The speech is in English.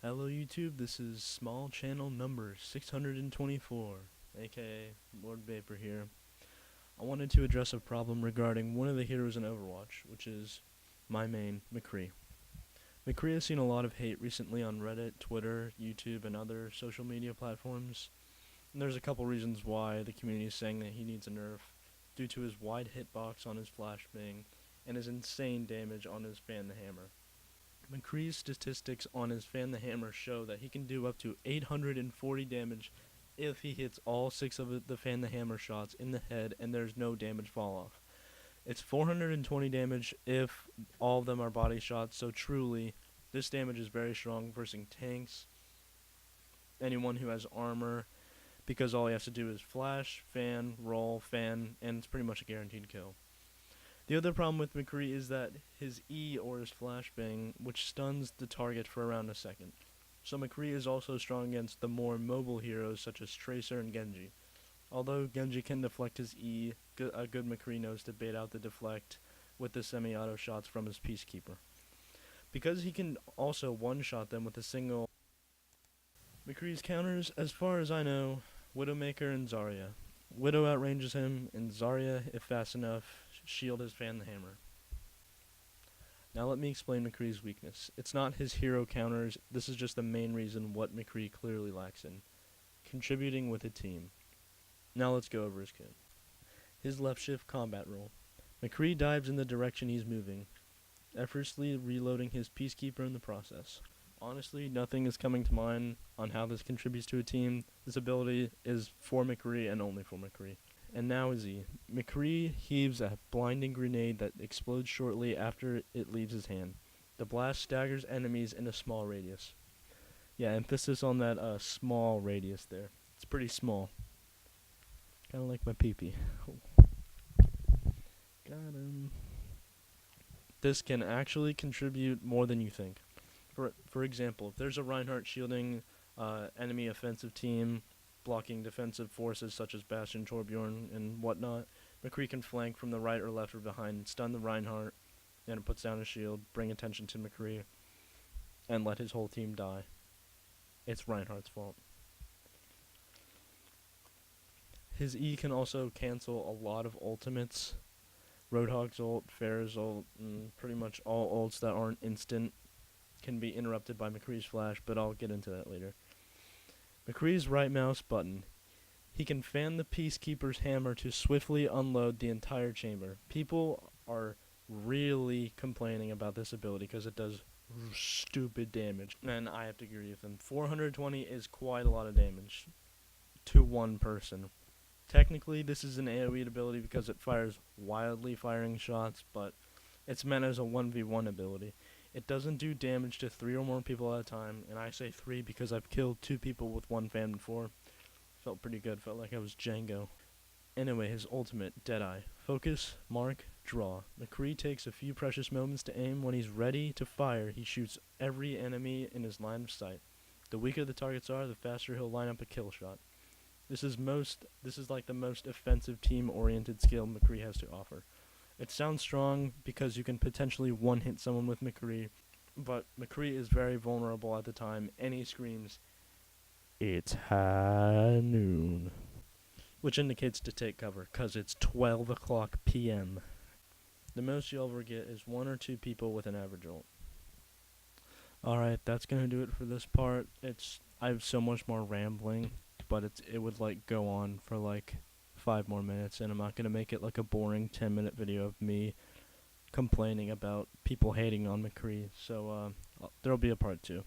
Hello YouTube, this is small channel number 624, aka Lord Vapor here. I wanted to address a problem regarding one of the heroes in Overwatch, which is my main, McCree. McCree has seen a lot of hate recently on Reddit, Twitter, YouTube, and other social media platforms. And there's a couple reasons why the community is saying that he needs a nerf, due to his wide hitbox on his flashbang, and his insane damage on his Fan the Hammer. McCree's statistics on his Fan the Hammer show that he can do up to 840 damage if he hits all 6 of the Fan the Hammer shots in the head and there's no damage fall off. It's 420 damage if all of them are body shots, so truly, this damage is very strong versus tanks, anyone who has armor, because all he has to do is flash, fan, roll, fan, and it's pretty much a guaranteed kill. The other problem with McCree is that his E, or his flashbang, which stuns the target for around a second. So McCree is also strong against the more mobile heroes such as Tracer and Genji. Although Genji can deflect his E, a good McCree knows to bait out the deflect with the semi-auto shots from his Peacekeeper. Because he can also one-shot them with a single. McCree's counters, as far as I know, Widowmaker and Zarya. Widow outranges him, and Zarya, if fast enough, shield his Fan the Hammer. Now let me explain McCree's weakness. It's not his hero counters, this is just the main reason what McCree clearly lacks in. Contributing with a team. Now let's go over his kit. His left shift combat roll. McCree dives in the direction he's moving, effortlessly reloading his Peacekeeper in the process. Honestly, nothing is coming to mind on how this contributes to a team. This ability is for McCree and only for McCree. And now is E. McCree heaves a blinding grenade that explodes shortly after it leaves his hand. The blast staggers enemies in a small radius. Yeah, emphasis on that small radius there. It's pretty small. Kinda like my pee-pee. Got him. This can actually contribute more than you think. For example, if there's a Reinhardt shielding enemy offensive team, blocking defensive forces such as Bastion, Torbjorn, and whatnot, McCree can flank from the right or left or behind, stun the Reinhardt, and it puts down his shield, bring attention to McCree, and let his whole team die. It's Reinhardt's fault. His E can also cancel a lot of ultimates. Roadhog's ult, Pharah's ult, and pretty much all ults that aren't instant can be interrupted by McCree's flash, but I'll get into that later. McCree's right mouse button. He can fan the Peacekeeper's hammer to swiftly unload the entire chamber. People are really complaining about this ability because it does stupid damage, and I have to agree with them. 420 is quite a lot of damage to one person. Technically, this is an AoE ability because it fires wildly firing shots, but it's meant as a 1v1 ability. It doesn't do damage to 3 or more people at a time, and I say 3 because I've killed 2 people with one fan before. Felt pretty good, felt like I was Django. Anyway, his ultimate, Deadeye. Focus, mark, draw. McCree takes a few precious moments to aim. When he's ready to fire, he shoots every enemy in his line of sight. The weaker the targets are, the faster he'll line up a kill shot. This is like the most offensive team-oriented skill McCree has to offer. It sounds strong because you can potentially one-hit someone with McCree, but McCree is very vulnerable at the time, and he screams, "It's high noon," which indicates to take cover, cause it's 12 o'clock p.m. The most you'll ever get is 1 or 2 people with an average ult. Alright, that's gonna do it for this part. I have so much more rambling, but it would like go on for like 5 more minutes, and I'm not going to make it like a boring 10-minute video of me complaining about people hating on McCree, so there'll be a part 2.